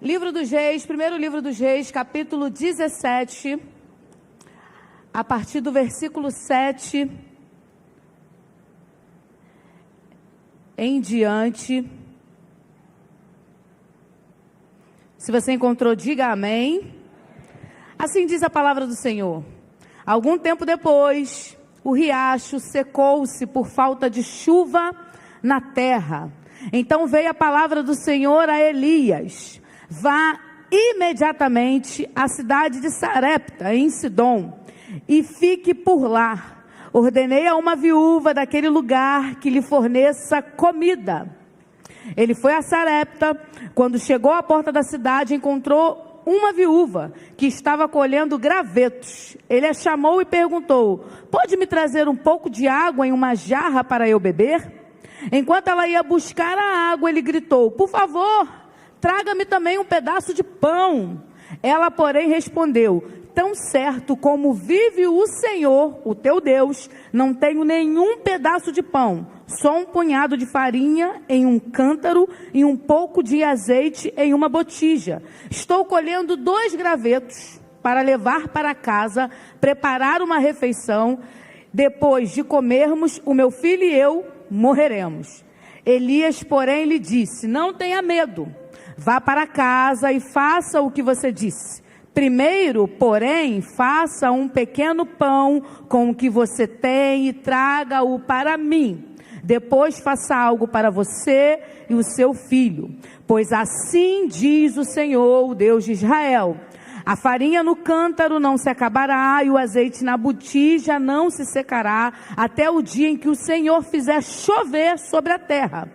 Livro dos Reis, primeiro livro dos Reis, capítulo 17, a partir do versículo 7 em diante. Se você encontrou, diga amém. Assim diz a palavra do Senhor. Algum tempo depois, o riacho secou-se por falta de chuva na terra. Então veio a palavra do Senhor a Elias: vá imediatamente à cidade de Sarepta, em Sidom, e fique por lá. Ordenei a uma viúva daquele lugar que lhe forneça comida. Ele foi a Sarepta. Quando chegou à porta da cidade, encontrou uma viúva que estava colhendo gravetos. Ele a chamou e perguntou: pode me trazer um pouco de água em uma jarra para eu beber? Enquanto ela ia buscar a água, ele gritou: por favor, traga-me também um pedaço de pão. Ela, porém, respondeu: tão certo como vive o Senhor, o teu Deus, não tenho nenhum pedaço de pão, só um punhado de farinha em um cântaro e um pouco de azeite em uma botija. Estou colhendo 2 gravetos para levar para casa, preparar uma refeição. Depois de comermos, o meu filho e eu morreremos. Elias, porém, lhe disse: não tenha medo, vá para casa e faça o que você disse. Primeiro, porém, faça um pequeno pão com o que você tem e traga-o para mim. Depois faça algo para você e o seu filho. Pois assim diz o Senhor, o Deus de Israel: a farinha no cântaro não se acabará e o azeite na botija não se secará, até o dia em que o Senhor fizer chover sobre a terra.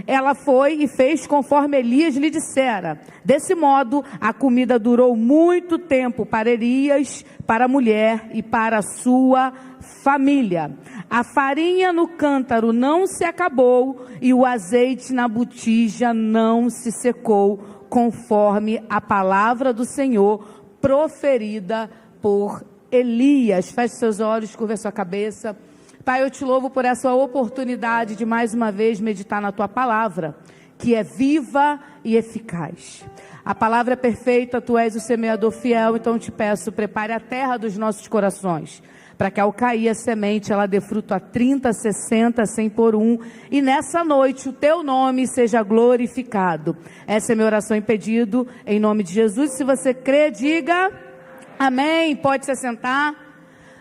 Ela foi e fez conforme Elias lhe dissera. Desse modo, a comida durou muito tempo para Elias, para a mulher e para a sua família. A farinha no cântaro não se acabou e o azeite na botija não se secou, conforme a palavra do Senhor proferida por Elias. Feche seus olhos, curva sua cabeça. Pai, eu te louvo por essa oportunidade de mais uma vez meditar na tua palavra, que é viva e eficaz. A palavra é perfeita, tu és o semeador fiel, então te peço, prepare a terra dos nossos corações, para que ao cair a semente, ela dê fruto a 30, 60, 100 por 1, e nessa noite o teu nome seja glorificado. Essa é a minha oração e pedido, em nome de Jesus. Se você crê, diga amém. Pode se sentar.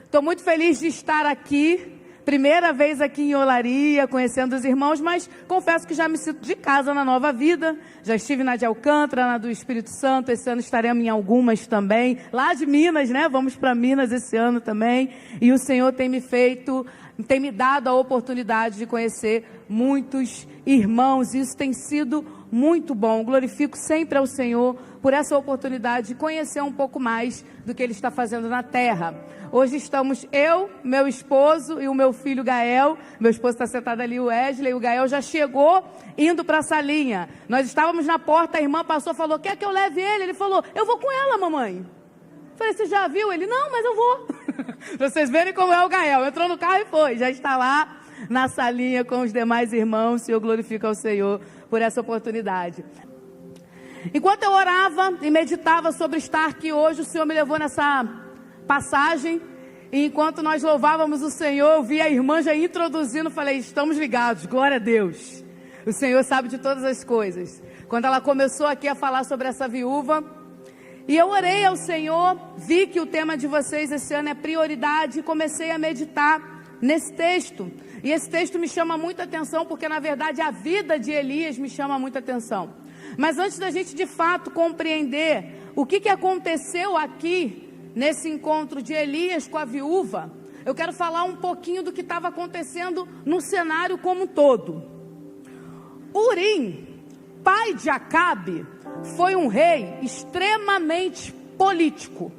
Estou muito feliz de estar aqui. Primeira vez aqui em Olaria, conhecendo os irmãos, mas confesso que já me sinto de casa na Nova Vida. Já estive na de Alcântara, na do Espírito Santo. Esse ano estaremos em algumas também. Lá de Minas, né? Vamos para Minas esse ano também. E o Senhor tem me dado a oportunidade de conhecer muitos irmãos. Isso tem sido muito bom. Glorifico sempre ao Senhor por essa oportunidade de conhecer um pouco mais do que Ele está fazendo na terra. Hoje estamos eu, meu esposo e o meu filho Gael. Meu esposo está sentado ali, o Wesley. O Gael já chegou indo para a salinha. Nós estávamos na porta, a irmã passou, falou: quer que eu leve ele? Ele falou: eu vou com ela, mamãe. Falei: você já viu? Ele: não, mas eu vou. Vocês verem como é o Gael. Entrou no carro e foi. Já está lá na salinha com os demais irmãos. E eu glorifico ao Senhor por essa oportunidade. Enquanto eu orava e meditava sobre estar aqui hoje, o Senhor me levou nessa passagem, e enquanto nós louvávamos o Senhor, eu vi a irmã já introduzindo, falei: estamos ligados, glória a Deus, o Senhor sabe de todas as coisas. Quando ela começou aqui a falar sobre essa viúva, e eu orei ao Senhor, vi que o tema de vocês esse ano é prioridade, e comecei a meditar nesse texto, e esse texto me chama muita atenção, porque na verdade a vida de Elias me chama muita atenção. Mas antes da gente de fato compreender o que aconteceu aqui, nesse encontro de Elias com a viúva, eu quero falar um pouquinho do que estava acontecendo no cenário como um todo. Urim, pai de Acabe, foi um rei extremamente político.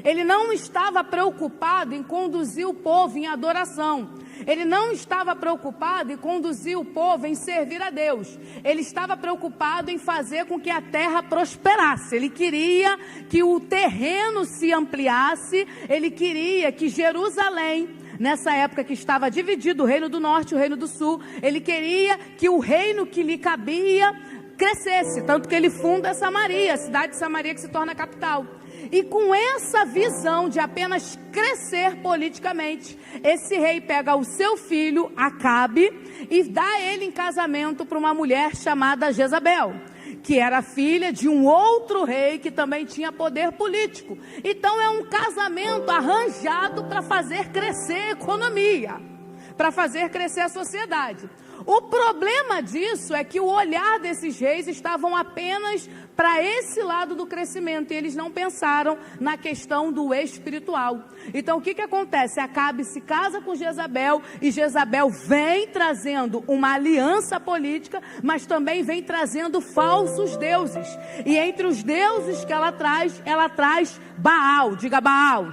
Ele não estava preocupado em conduzir o povo em adoração. Ele não estava preocupado em conduzir o povo em servir a Deus. Ele estava preocupado em fazer com que a terra prosperasse. Ele queria que o terreno se ampliasse. Ele queria que Jerusalém, nessa época que estava dividido, o reino do norte e o reino do sul, ele queria que o reino que lhe cabia crescesse, tanto que ele funda Samaria, a cidade de Samaria que se torna a capital. E com essa visão de apenas crescer politicamente, esse rei pega o seu filho, Acabe, e dá ele em casamento para uma mulher chamada Jezabel, que era filha de um outro rei que também tinha poder político. Então é um casamento arranjado para fazer crescer a economia, para fazer crescer a sociedade. O problema disso é que o olhar desses reis estavam apenas para esse lado do crescimento, e eles não pensaram na questão do espiritual. Então o que acontece? Acabe se casa com Jezabel, e Jezabel vem trazendo uma aliança política, mas também vem trazendo falsos deuses. E entre os deuses que ela traz Baal. Diga Baal.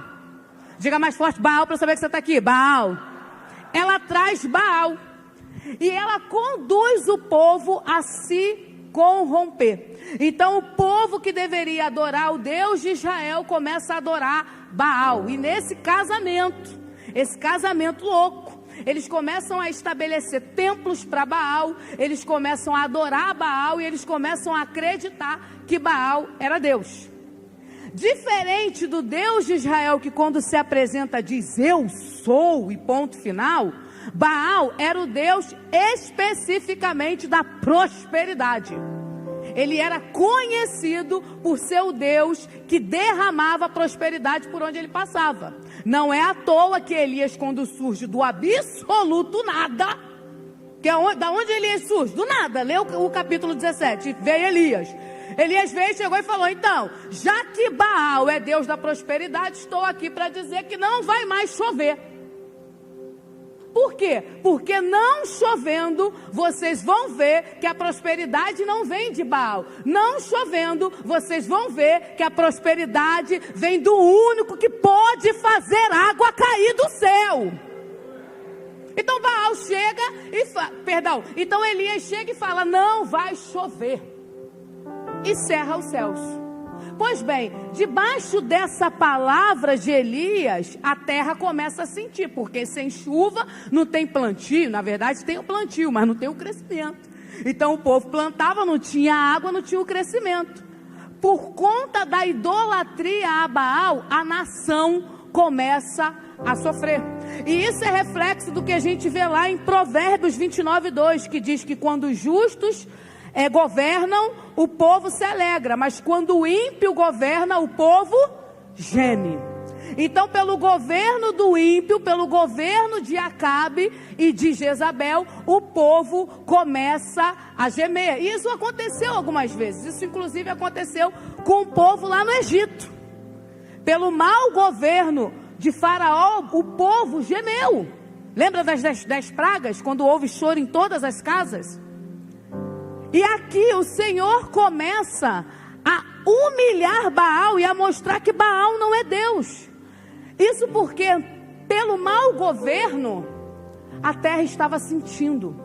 Diga mais forte Baal, para eu saber que você está aqui. Baal. Ela traz Baal. E ela conduz o povo a se corromper. Então o povo que deveria adorar o Deus de Israel começa a adorar Baal. E nesse casamento, esse casamento louco, eles começam a estabelecer templos para Baal, eles começam a adorar Baal e eles começam a acreditar que Baal era Deus. Diferente do Deus de Israel, que quando se apresenta diz eu sou e ponto final, Baal era o Deus especificamente da prosperidade. Ele era conhecido por ser o Deus que derramava prosperidade por onde ele passava. Não é à toa que Elias, quando surge do absoluto nada, da onde Elias surge? Do nada. Lê o capítulo 17, veio Elias. Elias veio, chegou e falou, então, já que Baal é Deus da prosperidade, estou aqui para dizer que não vai mais chover. Por quê? Porque não chovendo, vocês vão ver que a prosperidade não vem de Baal. Não chovendo, vocês vão ver que a prosperidade vem do único que pode fazer água cair do céu. Então Baal chega e então Elias chega e fala, não vai chover. E cerra os céus. Pois bem, debaixo dessa palavra de Elias, a terra começa a sentir, porque sem chuva não tem plantio. Na verdade tem o plantio, mas não tem o crescimento. Então o povo plantava, não tinha água, não tinha o crescimento. Por conta da idolatria a Baal, a nação começa a sofrer. E isso é reflexo do que a gente vê lá em Provérbios 29:2, que diz que quando os justos governam, o povo se alegra, mas quando o ímpio governa, o povo geme. Então, pelo governo do ímpio, pelo governo de Acabe e de Jezabel, o povo começa a gemer. E isso aconteceu algumas vezes. Isso inclusive aconteceu com o povo lá no Egito. Pelo mau governo de Faraó, o povo gemeu. Lembra das 10 pragas, quando houve choro em todas as casas? E aqui o Senhor começa a humilhar Baal e a mostrar que Baal não é Deus. Isso porque, pelo mau governo, a terra estava sentindo.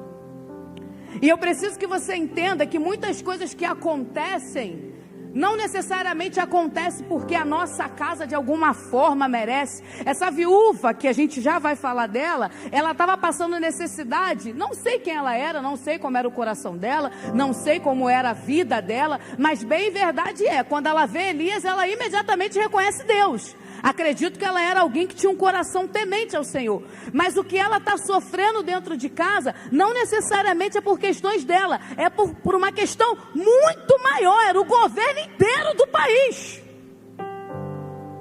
E eu preciso que você entenda que muitas coisas que acontecem, não necessariamente acontece porque a nossa casa de alguma forma merece. Essa viúva, que a gente já vai falar dela, ela estava passando necessidade. Não sei quem ela era, não sei como era o coração dela, não sei como era a vida dela, mas bem verdade é, quando ela vê Elias, ela imediatamente reconhece Deus. Acredito que ela era alguém que tinha um coração temente ao Senhor. Mas o que ela está sofrendo dentro de casa, não necessariamente é por questões dela, é por uma questão muito maior, era o governo inteiro do país.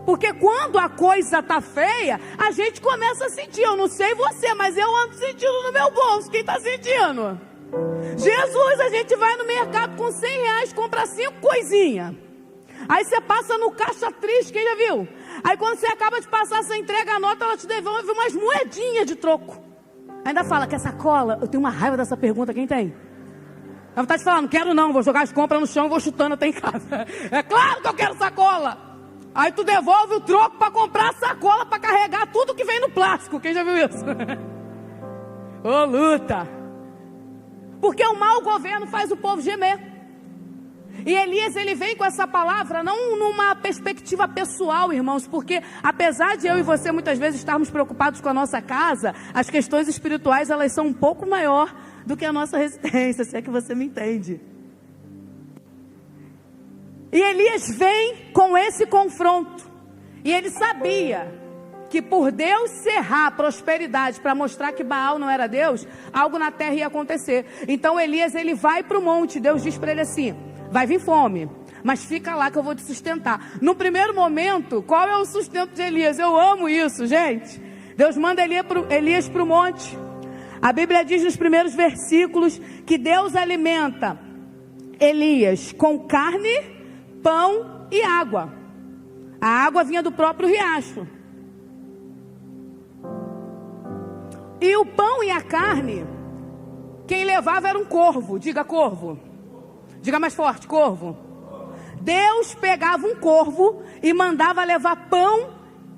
Porque quando a coisa está feia, a gente começa a sentir. Eu não sei você, mas eu ando sentindo no meu bolso. Quem está sentindo? Jesus, a gente vai no mercado com R$100, compra 5 coisinhas. Aí você passa no caixa triste, quem já viu? Aí quando você acaba de passar, você entrega a nota, ela te devolve umas moedinhas de troco. Ainda fala, quer sacola? Eu tenho uma raiva dessa pergunta, quem tem? A vontade de falar, não quero não, vou jogar as compras no chão e vou chutando até em casa. É claro que eu quero sacola. Aí tu devolve o troco para comprar a sacola, para carregar tudo que vem no plástico. Quem já viu isso? Ô luta. Porque o mau governo faz o povo gemer. E Elias, ele vem com essa palavra, não numa perspectiva pessoal, irmãos, porque apesar de eu e você muitas vezes estarmos preocupados com a nossa casa, as questões espirituais, elas são um pouco maior do que a nossa residência, se é que você me entende. E Elias vem com esse confronto. E ele sabia que por Deus cerrar a prosperidade para mostrar que Baal não era Deus, algo na terra ia acontecer. Então Elias, ele vai para o monte. Deus diz para ele assim: vai vir fome, mas fica lá que eu vou te sustentar. No primeiro momento, qual é o sustento de Elias? Eu amo isso, gente. Deus manda Elias para o monte. A Bíblia diz nos primeiros versículos que Deus alimenta Elias com carne, pão e água. A água vinha do próprio riacho. E o pão e a carne, quem levava era um corvo. Diga corvo. Diga mais forte, corvo. Deus pegava um corvo e mandava levar pão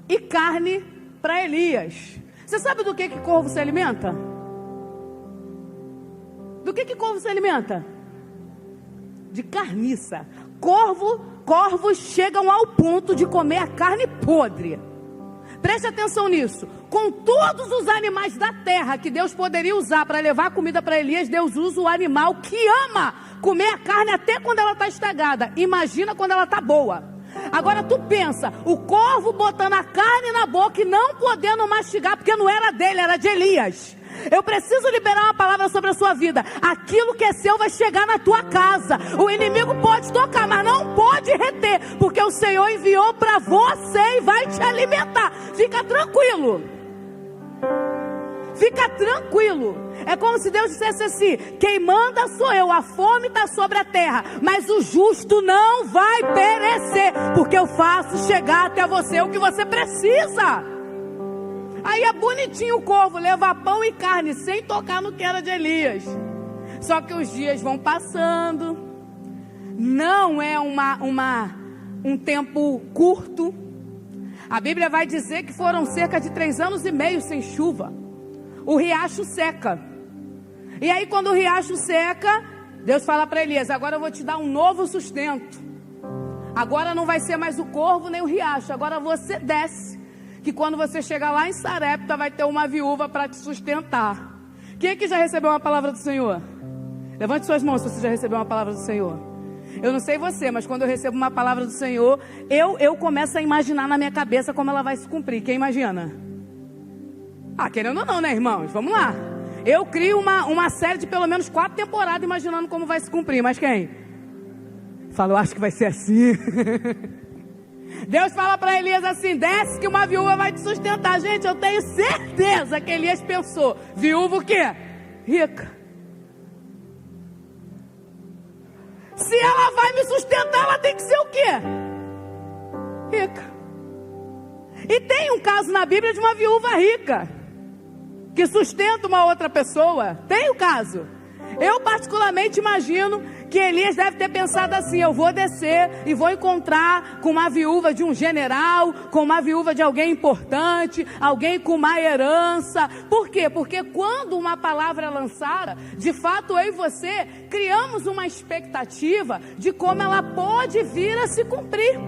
e carne para Elias. Você sabe do que corvo se alimenta? Do que corvo se alimenta? De carniça. Corvos chegam ao ponto de comer a carne podre. Preste atenção nisso. Com todos os animais da terra que Deus poderia usar para levar comida para Elias, Deus usa o animal que ama comer a carne até quando ela está estragada. Imagina quando ela está boa. Agora tu pensa, o corvo botando a carne na boca e não podendo mastigar, porque não era dele, era de Elias. Eu preciso liberar uma palavra sobre a sua vida. Aquilo que é seu vai chegar na tua casa. O inimigo pode tocar, mas não pode reter, porque o Senhor enviou para você e vai te alimentar. Fica tranquilo. Fica tranquilo. É como se Deus dissesse assim: quem manda sou eu, a fome está sobre a terra, mas o justo não vai perecer, porque eu faço chegar até você o que você precisa. Aí é bonitinho o corvo levar pão e carne sem tocar no que era de Elias. Só que os dias vão passando. Não é um tempo curto. A Bíblia vai dizer que foram cerca de 3 anos e meio sem chuva. O riacho seca. E aí quando o riacho seca, Deus fala para Elias: agora eu vou te dar um novo sustento. Agora não vai ser mais o corvo nem o riacho. Agora você desce, que quando você chegar lá em Sarepta vai ter uma viúva para te sustentar. Quem aqui já recebeu uma palavra do Senhor? Levante suas mãos se você já recebeu uma palavra do Senhor. Eu não sei você, mas quando eu recebo uma palavra do Senhor, eu começo a imaginar na minha cabeça como ela vai se cumprir. Quem imagina? Querendo ou não, né, irmãos? Vamos lá. Eu crio uma série de pelo menos 4 temporadas imaginando como vai se cumprir. Mas quem? Fala, eu acho que vai ser assim. Deus fala para Elias assim: desce que uma viúva vai te sustentar. Gente, eu tenho certeza que Elias pensou: viúva o quê? Rica. Se ela vai me sustentar, ela tem que ser o quê? Rica. E tem um caso na Bíblia de uma viúva rica que sustenta uma outra pessoa. Tem o caso. Eu particularmente imagino que Elias deve ter pensado assim: eu vou descer e vou encontrar com uma viúva de um general, com uma viúva de alguém importante, alguém com uma herança. Por quê? Porque quando uma palavra é lançada, de fato eu e você criamos uma expectativa de como ela pode vir a se cumprir.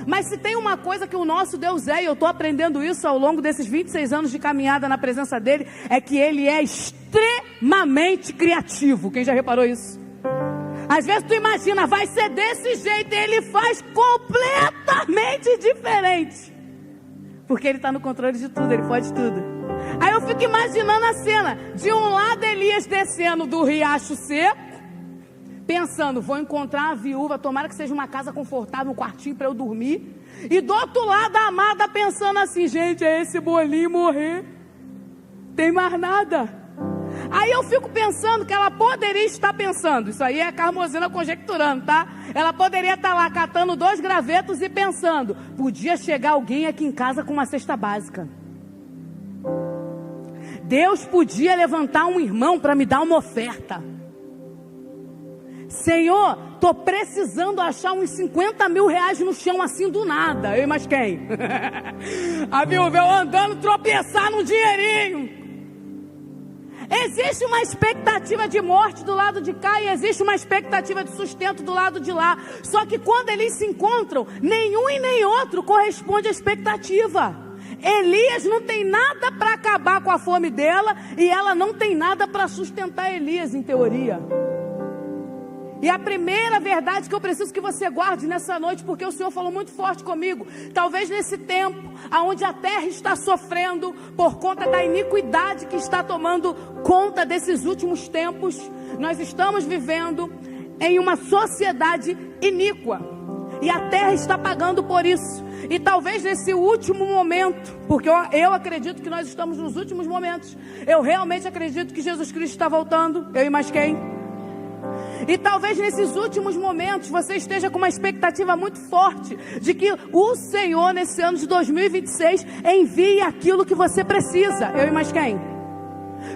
Mas se tem uma coisa que o nosso Deus é, e eu estou aprendendo isso ao longo desses 26 anos de caminhada na presença dele, é que ele é extremamente criativo. Quem já reparou isso? Às vezes tu imagina, vai ser desse jeito, e ele faz completamente diferente, porque ele está no controle de tudo, ele pode tudo. Aí eu fico imaginando a cena, de um lado Elias descendo do riacho seco, pensando, vou encontrar a viúva, tomara que seja uma casa confortável, um quartinho para eu dormir. E do outro lado a amada pensando assim: gente, é esse bolinho morrer, tem mais nada. Aí eu fico pensando que ela poderia estar pensando, isso aí é a Carmozina conjecturando, tá? Ela poderia estar lá catando 2 gravetos e pensando: podia chegar alguém aqui em casa com uma cesta básica. Deus podia levantar um irmão para me dar uma oferta. Senhor, estou precisando achar uns 50 mil reais no chão assim do nada. Eu, mas quem? A viúva, eu andando, tropeçar num dinheirinho. Existe uma expectativa de morte do lado de cá e existe uma expectativa de sustento do lado de lá. Só que quando eles se encontram, nenhum e nem outro corresponde à expectativa. Elias não tem nada para acabar com a fome dela e ela não tem nada para sustentar Elias, em teoria. E a primeira verdade que eu preciso que você guarde nessa noite, porque o Senhor falou muito forte comigo, talvez nesse tempo, onde a terra está sofrendo por conta da iniquidade que está tomando conta desses últimos tempos, nós estamos vivendo em uma sociedade iníqua, e a terra está pagando por isso. E talvez nesse último momento, porque eu acredito que nós estamos nos últimos momentos, eu realmente acredito que Jesus Cristo está voltando, eu e mais quem? E talvez nesses últimos momentos você esteja com uma expectativa muito forte de que o Senhor nesse ano de 2026 envie aquilo que você precisa, eu e mais quem?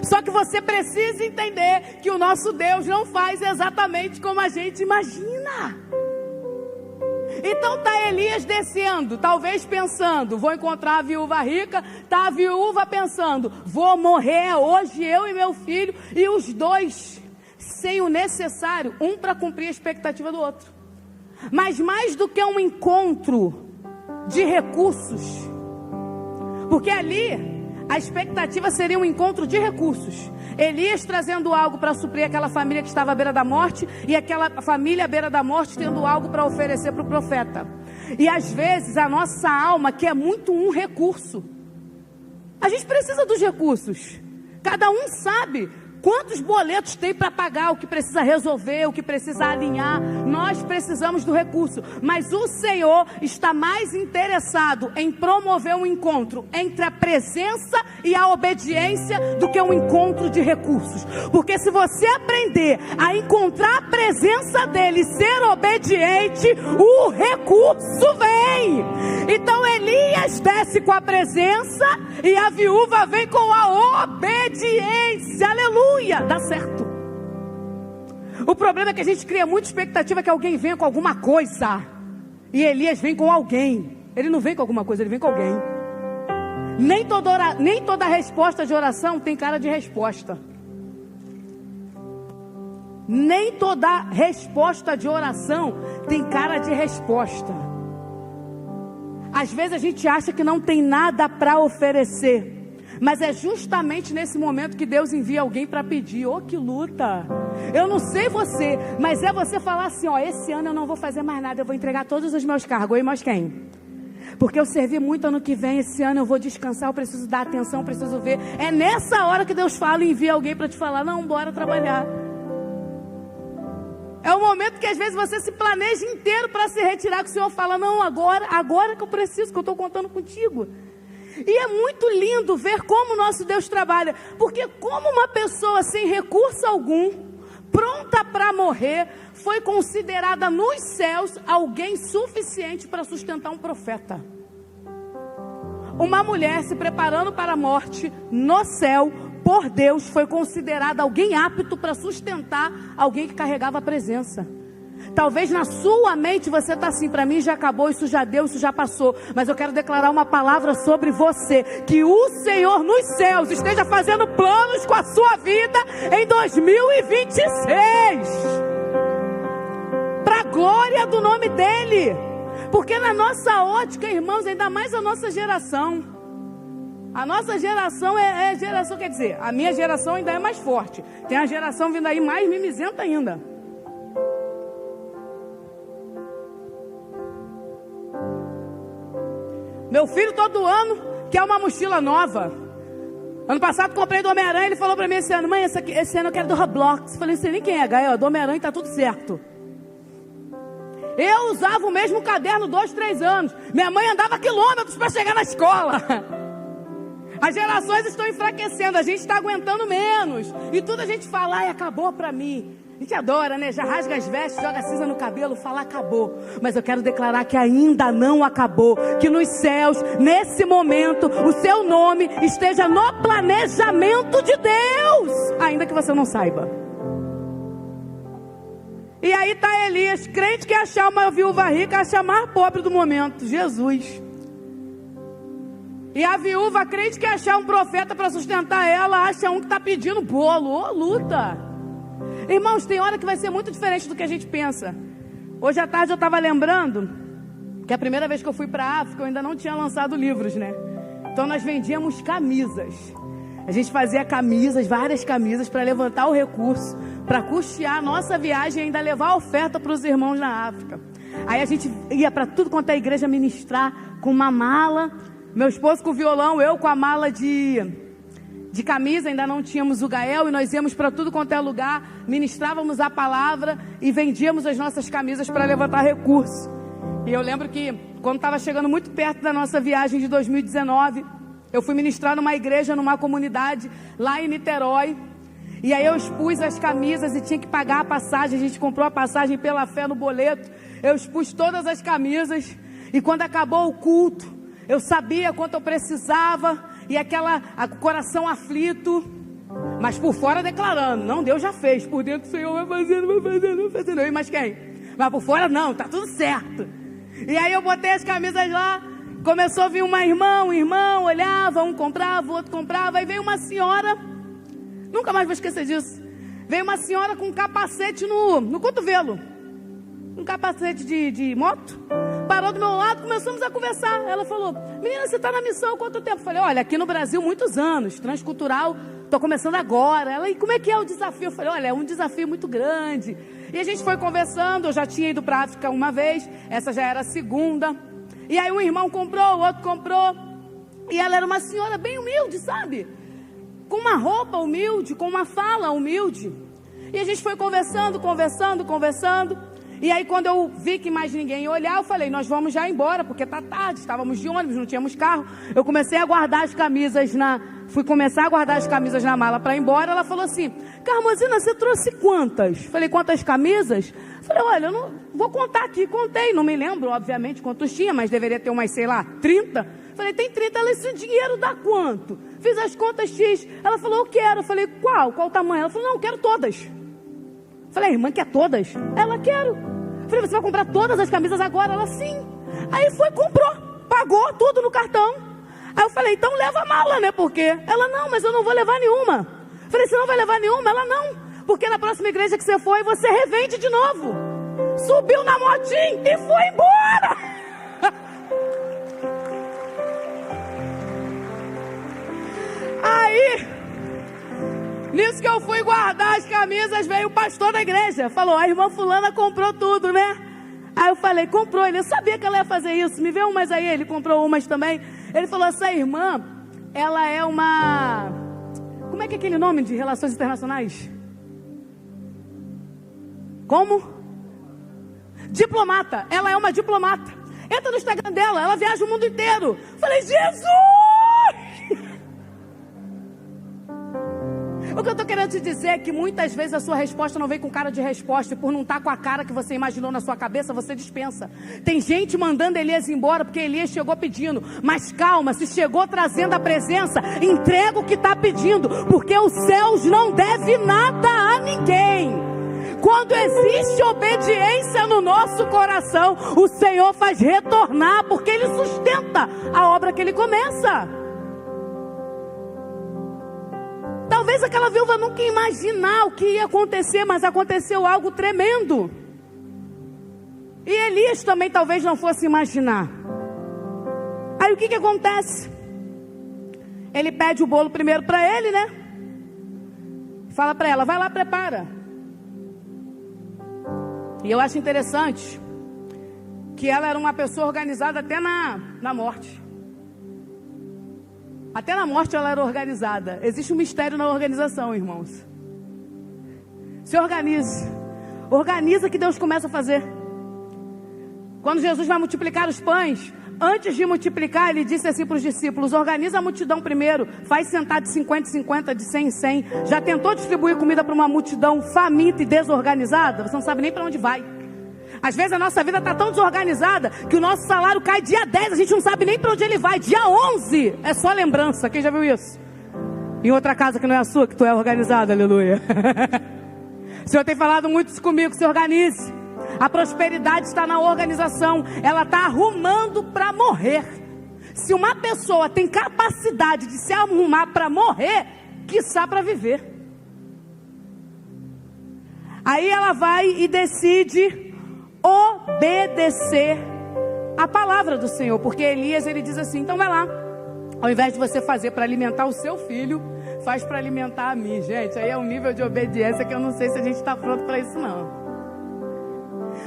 Só que você precisa entender que o nosso Deus não faz exatamente como a gente imagina. Então está Elias descendo, talvez pensando, vou encontrar a viúva rica. Está a viúva pensando, vou morrer hoje eu e meu filho, e os dois sem o necessário, um para cumprir a expectativa do outro. Mas mais do que um encontro de recursos, porque ali a expectativa seria um encontro de recursos. Elias trazendo algo para suprir aquela família que estava à beira da morte, e aquela família à beira da morte tendo algo para oferecer para o profeta. E às vezes a nossa alma quer muito um recurso. A gente precisa dos recursos. Cada um sabe quantos boletos tem para pagar, o que precisa resolver, o que precisa alinhar. Nós precisamos do recurso. Mas o Senhor está mais interessado em promover um encontro entre a presença e a obediência do que um encontro de recursos. Porque se você aprender a encontrar a presença dele e ser obediente, o recurso vem. Então Elias desce com a presença e a viúva vem com a obediência. Aleluia! Dá certo. O problema é que a gente cria muita expectativa que alguém venha com alguma coisa, e Elias vem com alguém. Ele não vem com alguma coisa, ele vem com alguém. Nem toda resposta de oração tem cara de resposta. Nem toda resposta de oração tem cara de resposta. Às vezes a gente acha que não tem nada para oferecer, mas é justamente nesse momento que Deus envia alguém para pedir. Oh, que luta! Eu não sei você, mas é você falar assim, ó, esse ano eu não vou fazer mais nada, eu vou entregar todos os meus cargos. E mais quem? Porque eu servi muito ano que vem, esse ano eu vou descansar, eu preciso dar atenção, eu preciso ver. É nessa hora que Deus fala e envia alguém para te falar, não, bora trabalhar. É o momento que às vezes você se planeja inteiro para se retirar, que o Senhor fala, não, agora que eu preciso, que eu estou contando contigo. E é muito lindo ver como o nosso Deus trabalha, porque como uma pessoa sem recurso algum, pronta para morrer, foi considerada nos céus alguém suficiente para sustentar um profeta. Uma mulher se preparando para a morte no céu, por Deus, foi considerada alguém apto para sustentar alguém que carregava a presença. Talvez na sua mente você está assim, para mim já acabou, isso já deu, isso já passou. Mas eu quero declarar uma palavra sobre você, que o Senhor nos céus esteja fazendo planos com a sua vida em 2026, para a glória do nome dEle. Porque na nossa ótica, irmãos, ainda mais a nossa geração, é geração, quer dizer, a minha geração ainda é mais forte. Tem a geração vindo aí mais mimizenta ainda. Meu filho todo ano quer uma mochila nova. Ano passado comprei do Homem-Aranha, ele falou para mim esse ano, mãe, esse ano eu quero do Roblox. Eu falei, não sei nem quem é, Gael, do Homem-Aranha tá tudo certo. Eu usava o mesmo caderno 2, 3 anos. Minha mãe andava quilômetros para chegar na escola. As gerações estão enfraquecendo, a gente está aguentando menos. E tudo a gente fala, ai, acabou para mim. A gente adora, né? Já rasga as vestes, joga cinza no cabelo, fala acabou. Mas eu quero declarar que ainda não acabou. Que nos céus, nesse momento, o seu nome esteja no planejamento de Deus. Ainda que você não saiba. E aí está Elias, crente que achar uma viúva rica, acha a mais pobre do momento, Jesus. E a viúva, crente que achar um profeta para sustentar ela, acha um que está pedindo bolo. Ô, luta! Irmãos, tem hora que vai ser muito diferente do que a gente pensa. Hoje à tarde eu estava lembrando que a primeira vez que eu fui para a África, eu ainda não tinha lançado livros, né? Então nós vendíamos camisas. A gente fazia camisas, várias camisas, para levantar o recurso, para custear a nossa viagem e ainda levar a oferta para os irmãos na África. Aí a gente ia para tudo quanto é igreja ministrar com uma mala. Meu esposo com o violão, eu com a mala de camisa, ainda não tínhamos o Gael, e nós íamos para tudo quanto é lugar, ministrávamos a palavra e vendíamos as nossas camisas para levantar recursos. E eu lembro que quando estava chegando muito perto da nossa viagem de 2019, eu fui ministrar numa igreja, numa comunidade lá em Niterói. E aí eu expus as camisas e tinha que pagar a passagem. A gente comprou a passagem pela fé no boleto. Eu expus todas as camisas. E quando acabou o culto, eu sabia quanto eu precisava. E o coração aflito. Mas por fora declarando, não, Deus já fez. Por dentro o Senhor vai fazendo, vai fazendo, vai fazendo. Eu e mais quem? Mas por fora não, tá tudo certo. E aí eu botei as camisas lá. Começou a vir um irmão, olhava, um comprava, o outro comprava. Aí veio uma senhora, nunca mais vou esquecer disso. Veio uma senhora com um capacete no cotovelo. Um capacete de moto. Parou do meu lado, começamos a conversar. Ela falou, menina, você está na missão há quanto tempo? Eu falei, olha, aqui no Brasil muitos anos, transcultural, estou começando agora. Ela, e como é que é o desafio? Eu falei, olha, é um desafio muito grande. E a gente foi conversando, eu já tinha ido para a África uma vez, essa já era a segunda. E aí um irmão comprou, o outro comprou. E ela era uma senhora bem humilde, sabe? Com uma roupa humilde, com uma fala humilde. E a gente foi conversando. E aí quando eu vi que mais ninguém ia olhar, eu falei, nós vamos já embora, porque tá tarde, estávamos de ônibus, não tínhamos carro. Eu comecei a guardar as camisas fui começar a guardar as camisas na mala para ir embora. Ela falou assim, Carmozina, você trouxe quantas? Falei, quantas camisas? Falei, olha, eu não vou contar aqui. Contei, não me lembro, obviamente, quantos tinha, mas deveria ter umas, 30. Falei, tem 30. Ela, esse dinheiro dá quanto? Fiz as contas X. Ela falou, eu quero. Eu falei, qual o tamanho? Ela falou, não, eu quero todas. Falei, a irmã quer todas? Ela, quero. Falei, você vai comprar todas as camisas agora? Ela, sim. Aí foi, comprou, pagou tudo no cartão. Aí eu falei, então leva a mala, né? Porque ela, não, mas eu não vou levar nenhuma. Falei, você não vai levar nenhuma? Ela, não. Porque na próxima igreja que você for, você revende de novo. Subiu na motinha e foi embora. Aí, nisso que eu fui guardar as camisas, veio o pastor da igreja. Falou, a irmã fulana comprou tudo, né? Aí eu falei, comprou. Eu sabia que ela ia fazer isso. Me vê umas aí. Ele comprou umas também. Ele falou, essa irmã, ela é uma... Como é que é aquele nome de relações internacionais? Como? Diplomata. Ela é uma diplomata. Entra no Instagram dela, ela viaja o mundo inteiro. Falei, Jesus! O que eu estou querendo te dizer é que muitas vezes a sua resposta não vem com cara de resposta. E por não estar com a cara que você imaginou na sua cabeça, você dispensa. Tem gente mandando Elias embora porque Elias chegou pedindo. Mas calma, se chegou trazendo a presença, entrega o que está pedindo. Porque os céus não devem nada a ninguém. Quando existe obediência no nosso coração, o Senhor faz retornar, porque Ele sustenta a obra que Ele começa. Talvez aquela viúva nunca ia imaginar o que ia acontecer, mas aconteceu algo tremendo. E Elias também talvez não fosse imaginar. Aí o que acontece? Ele pede o bolo primeiro para ele, né? Fala para ela, vai lá, prepara. E eu acho interessante que ela era uma pessoa organizada até na morte. Até na morte ela era organizada. Existe um mistério na organização, irmãos. Se organize. Organiza que Deus começa a fazer. Quando Jesus vai multiplicar os pães, antes de multiplicar, Ele disse assim para os discípulos, organiza a multidão primeiro, faz sentar de 50 em 50, de 100 em 100. Já tentou distribuir comida para uma multidão faminta e desorganizada? Você não sabe nem para onde vai. Às vezes a nossa vida está tão desorganizada que o nosso salário cai dia 10, a gente não sabe nem para onde ele vai. Dia 11 é só lembrança. Quem já viu isso? Em outra casa que não é a sua, que tu é organizada, aleluia. O Senhor tem falado muito isso comigo, se organize. A prosperidade está na organização. Ela está arrumando para morrer. Se uma pessoa tem capacidade de se arrumar para morrer, quiçá para viver. Aí ela vai e decide obedecer a palavra do Senhor, porque Elias, ele diz assim, então vai lá, ao invés de você fazer para alimentar o seu filho, faz para alimentar a mim, gente. Aí é um nível de obediência que eu não sei se a gente está pronto para isso, não.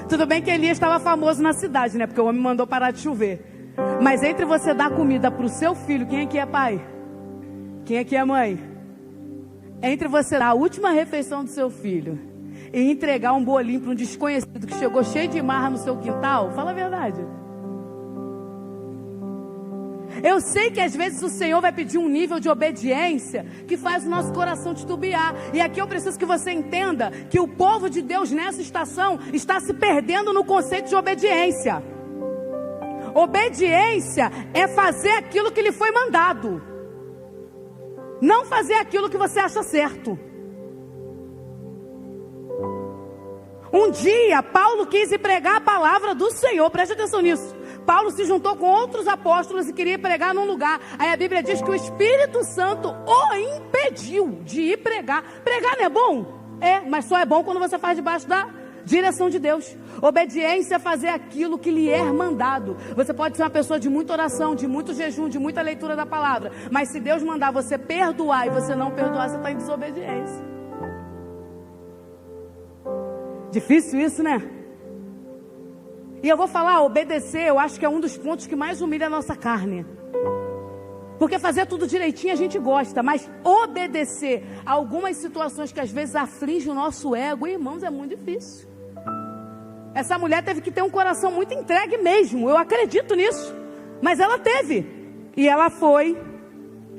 Tudo bem que Elias estava famoso na cidade, né? Porque o homem mandou parar de chover. Mas entre você dar comida para o seu filho, quem aqui é pai? Quem aqui é mãe? Entre você dar a última refeição do seu filho e entregar um bolinho para um desconhecido que chegou cheio de marra no seu quintal, fala a verdade. Eu sei que às vezes o Senhor vai pedir um nível de obediência que faz o nosso coração titubear. E aqui eu preciso que você entenda que o povo de Deus nessa estação está se perdendo no conceito de obediência. Obediência é fazer aquilo que lhe foi mandado, não fazer aquilo que você acha certo. Um dia Paulo quis ir pregar a palavra do Senhor, preste atenção nisso. Paulo se juntou com outros apóstolos e queria pregar num lugar. Aí a Bíblia diz que o Espírito Santo o impediu de ir pregar. Pregar não é bom? É, mas só é bom quando você faz debaixo da direção de Deus. Obediência é fazer aquilo que lhe é mandado. Você pode ser uma pessoa de muita oração, de muito jejum, de muita leitura da palavra, mas se Deus mandar você perdoar e você não perdoar, você está em desobediência. Difícil isso, né? E eu vou falar, obedecer, eu acho que é um dos pontos que mais humilha a nossa carne. Porque fazer tudo direitinho a gente gosta, mas obedecer a algumas situações que às vezes afligem o nosso ego, irmãos, é muito difícil. Essa mulher teve que ter um coração muito entregue mesmo, eu acredito nisso. Mas ela teve. E ela foi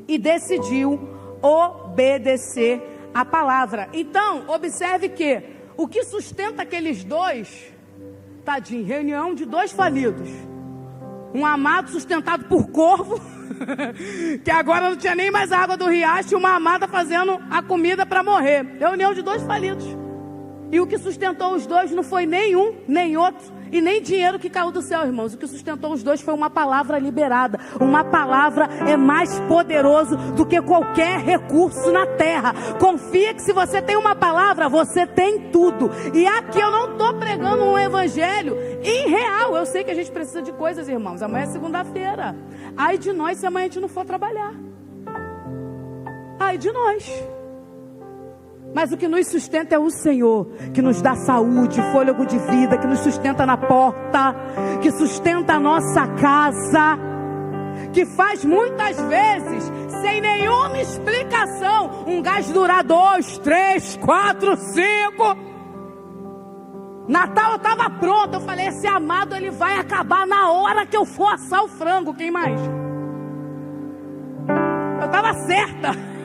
e decidiu obedecer a palavra. Então, observe que o que sustenta aqueles dois, tadinho, reunião de dois falidos. Um amado sustentado por corvo, que agora não tinha nem mais água do riacho, e uma amada fazendo a comida para morrer. Reunião de dois falidos. E o que sustentou os dois não foi nem um, nem outro, e nem dinheiro que caiu do céu, irmãos. O que sustentou os dois foi uma palavra liberada. Uma palavra é mais poderoso do que qualquer recurso na terra. Confia que se você tem uma palavra, você tem tudo. E aqui eu não estou pregando um evangelho irreal. Eu sei que a gente precisa de coisas, irmãos. Amanhã é segunda-feira. Ai de nós se amanhã a gente não for trabalhar. Ai de nós. Mas o que nos sustenta é o Senhor, que nos dá saúde, fôlego de vida, que nos sustenta na porta, que sustenta a nossa casa, que faz muitas vezes, sem nenhuma explicação, um gás durar 2, 3, 4, 5. Natal eu estava pronto, eu falei, esse amado ele vai acabar na hora que eu for assar o frango, quem mais? Eu estava certa.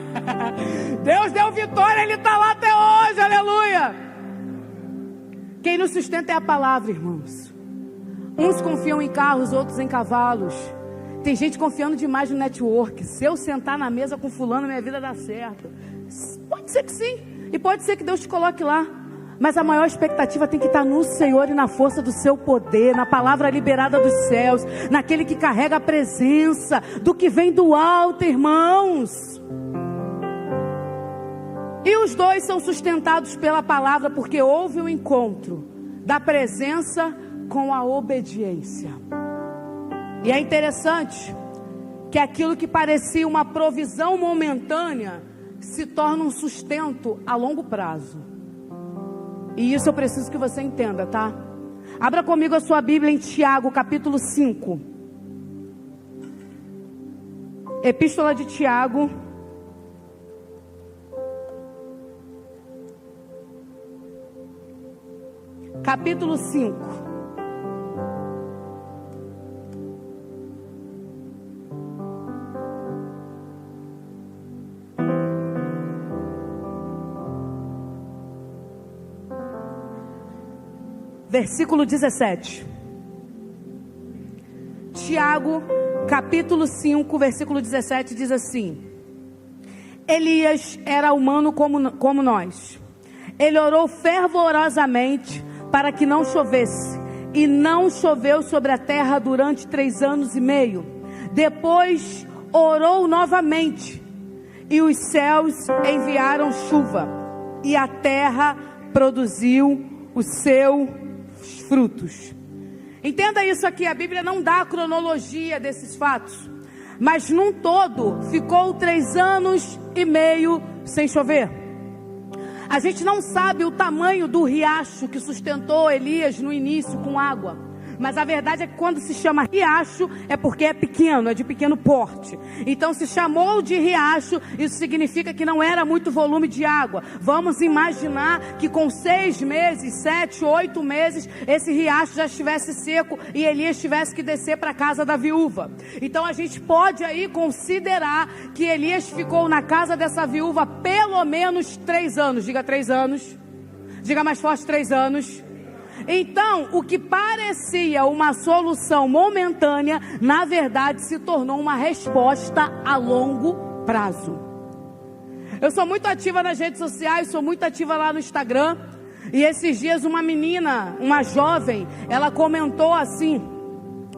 Deus deu vitória, Ele está lá até hoje, aleluia. Quem nos sustenta é a palavra, irmãos. Uns confiam em carros, outros em cavalos. Tem gente confiando demais no network. Se eu sentar na mesa com fulano, minha vida dá certo. Pode ser que sim, e pode ser que Deus te coloque lá. Mas a maior expectativa tem que estar no Senhor e na força do seu poder, na palavra liberada dos céus, naquele que carrega a presença do que vem do alto, irmãos. E os dois são sustentados pela palavra, porque houve um encontro da presença com a obediência. E é interessante que aquilo que parecia uma provisão momentânea se torna um sustento a longo prazo. E isso eu preciso que você entenda, tá? Abra comigo a sua Bíblia em Tiago, capítulo 5. Epístola de Tiago, capítulo 5. Versículo 17. Tiago, capítulo 5, versículo 17 diz assim: Elias era humano como nós. Ele orou fervorosamente para que não chovesse, e não choveu sobre a terra durante 3 anos e meio. Depois orou novamente, e os céus enviaram chuva, e a terra produziu os seus frutos. Entenda isso aqui, a Bíblia não dá a cronologia desses fatos, mas num todo ficou 3 anos e meio sem chover. A gente não sabe o tamanho do riacho que sustentou Elias no início com água. Mas a verdade é que quando se chama riacho, é porque é pequeno, é de pequeno porte. Então se chamou de riacho, isso significa que não era muito volume de água. Vamos imaginar que com 6 meses, 7, 8 meses, esse riacho já estivesse seco e Elias tivesse que descer para a casa da viúva. Então a gente pode aí considerar que Elias ficou na casa dessa viúva pelo menos 3 anos. Diga 3 anos. Diga mais forte, 3 anos. Então, o que parecia uma solução momentânea, na verdade se tornou uma resposta a longo prazo. Eu sou muito ativa nas redes sociais, sou muito ativa lá no Instagram. E esses dias uma menina, uma jovem, ela comentou assim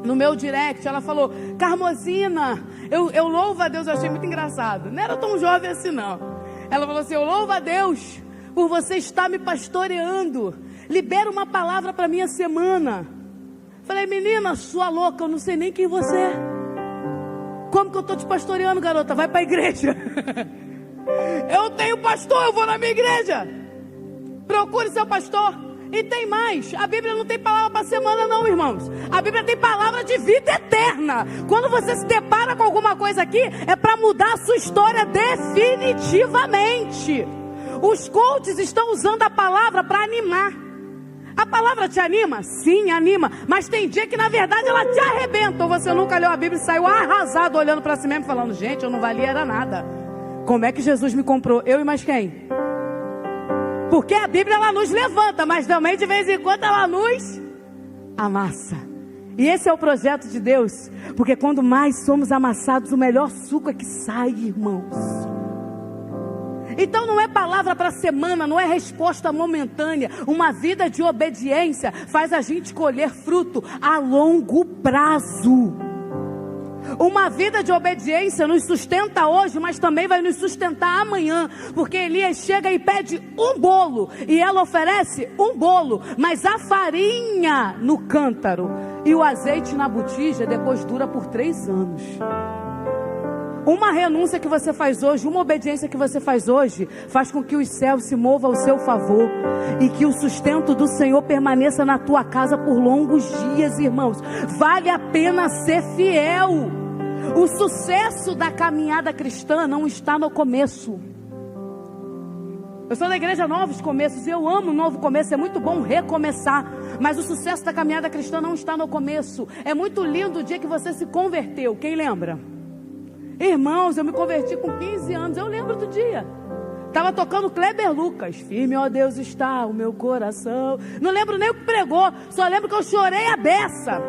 no meu direct, ela falou: Carmozina, eu louvo a Deus. Eu achei muito engraçado, não era tão jovem assim não. Ela falou assim: eu louvo a Deus por você estar me pastoreando. Libera uma palavra para minha semana. Falei: menina, sua louca, eu não sei nem quem você é. Como que eu estou te pastoreando, garota? Vai para a igreja. Eu tenho pastor, eu vou na minha igreja. Procure seu pastor. E tem mais, a Bíblia não tem palavra para semana não, irmãos. A Bíblia tem palavra de vida eterna. Quando você se depara com alguma coisa aqui, é para mudar a sua história definitivamente. Os coaches estão usando a palavra para animar. A palavra te anima? Sim, anima. Mas tem dia que na verdade ela te arrebenta. Ou você nunca leu a Bíblia e saiu arrasado olhando para si mesmo falando: gente, eu não valia era nada. Como é que Jesus me comprou? Eu e mais quem? Porque a Bíblia ela nos levanta, mas também de vez em quando ela nos amassa. E esse é o projeto de Deus. Porque quando mais somos amassados, o melhor suco é que sai, irmãos. Então não é palavra para semana, não é resposta momentânea. Uma vida de obediência faz a gente colher fruto a longo prazo. Uma vida de obediência nos sustenta hoje, mas também vai nos sustentar amanhã. Porque Elias chega e pede um bolo, e ela oferece um bolo, mas a farinha no cântaro e o azeite na botija depois dura por 3 anos. Uma renúncia que você faz hoje, uma obediência que você faz hoje, faz com que os céus se movam ao seu favor e que o sustento do Senhor permaneça na tua casa por longos dias, irmãos. Vale a pena ser fiel. O sucesso da caminhada cristã não está no começo. Eu sou da igreja Novos Começos e eu amo o novo começo, é muito bom recomeçar. Mas o sucesso da caminhada cristã não está no começo. É muito lindo o dia que você se converteu, quem lembra? Irmãos, eu me converti com 15 anos, eu lembro do dia. Estava tocando Kleber Lucas. Firme, ó Deus, está o meu coração. Não lembro nem o que pregou, só lembro que eu chorei a beça.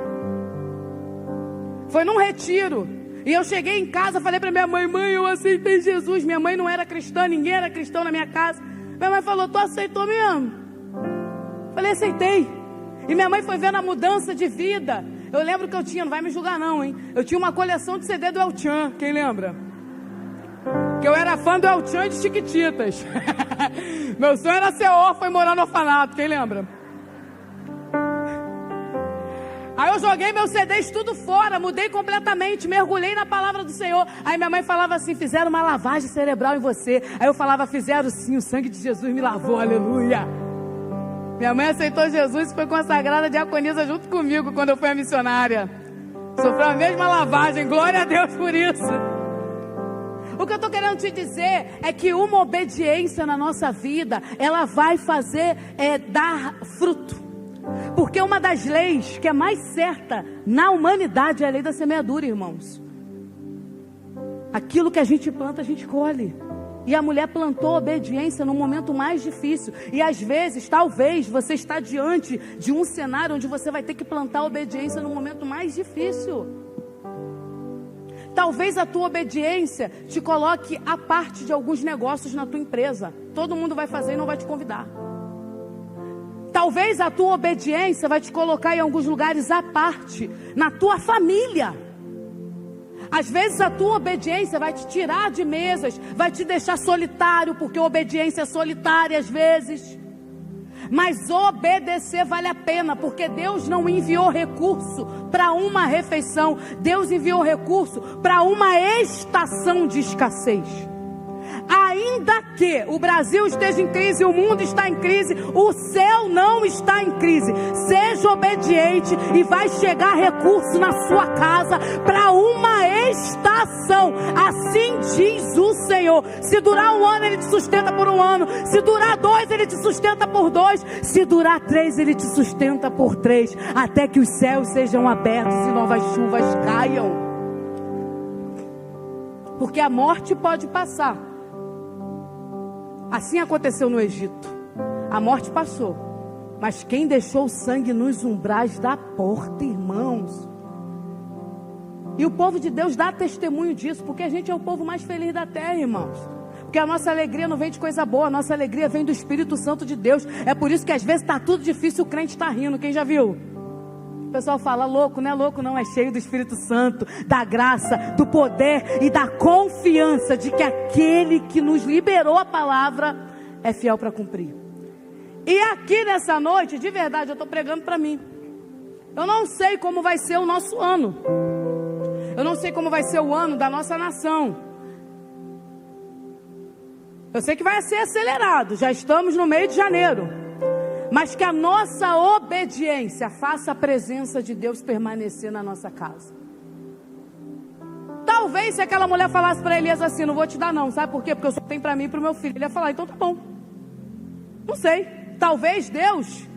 Foi num retiro. E eu cheguei em casa, falei para minha mãe: mãe, eu aceitei Jesus. Minha mãe não era cristã, ninguém era cristão na minha casa. Minha mãe falou: tu aceitou mesmo? Falei: aceitei. E minha mãe foi vendo a mudança de vida. Eu lembro que eu tinha, não vai me julgar não, hein? Eu tinha uma coleção de CD do El Chan, quem lembra? Que eu era fã do El Chan e de Chiquititas. Meu sonho era ser órfão e morar no orfanato, quem lembra? Aí eu joguei meus CDs tudo fora, mudei completamente, mergulhei na palavra do Senhor. Aí minha mãe falava assim: fizeram uma lavagem cerebral em você. Aí eu falava: fizeram sim, o sangue de Jesus me lavou, aleluia. Minha mãe aceitou Jesus e foi consagrada diaconisa junto comigo quando eu fui a missionária. Sofreu a mesma lavagem, glória a Deus por isso. O que eu estou querendo te dizer é que uma obediência na nossa vida, ela vai fazer dar fruto. Porque uma das leis que é mais certa na humanidade é a lei da semeadura, irmãos. Aquilo que a gente planta, a gente colhe. E a mulher plantou obediência no momento mais difícil. E às vezes, talvez, você está diante de um cenário onde você vai ter que plantar obediência no momento mais difícil. Talvez a tua obediência te coloque à parte de alguns negócios na tua empresa. Todo mundo vai fazer e não vai te convidar. Talvez a tua obediência vai te colocar em alguns lugares à parte, na tua família. Às vezes a tua obediência vai te tirar de mesas, vai te deixar solitário, porque a obediência é solitária às vezes. Mas obedecer vale a pena, porque Deus não enviou recurso para uma refeição. Deus enviou recurso para uma estação de escassez. Ainda que o Brasil esteja em crise, o mundo está em crise, o céu não está em crise. Seja obediente e vai chegar recurso na sua casa para uma estação. Assim diz o Senhor. Se durar 1 ano, Ele te sustenta por 1 ano. Se durar 2, Ele te sustenta por 2. Se durar 3, Ele te sustenta por 3. Até que os céus sejam abertos e novas chuvas caiam. Porque a morte pode passar. Assim aconteceu no Egito. A morte passou, mas quem deixou o sangue nos umbrais da porta, irmãos? E o povo de Deus dá testemunho disso, porque a gente é o povo mais feliz da terra, irmãos. Porque a nossa alegria não vem de coisa boa, a nossa alegria vem do Espírito Santo de Deus. É por isso que às vezes está tudo difícil, o crente está rindo. Quem já viu? O pessoal fala, louco, não é louco não, é cheio do Espírito Santo, da graça, do poder e da confiança de que aquele que nos liberou a palavra é fiel para cumprir. E aqui nessa noite, de verdade, eu estou pregando para mim. Eu não sei como vai ser o nosso ano. Eu não sei como vai ser o ano da nossa nação. Eu sei que vai ser acelerado, já estamos no meio de janeiro. Mas que a nossa obediência faça a presença de Deus permanecer na nossa casa. Talvez se aquela mulher falasse para Elias assim, não vou te dar não, sabe por quê? Porque eu só tenho para mim e para o meu filho. Ele ia falar, então tá bom. Não sei, talvez Deus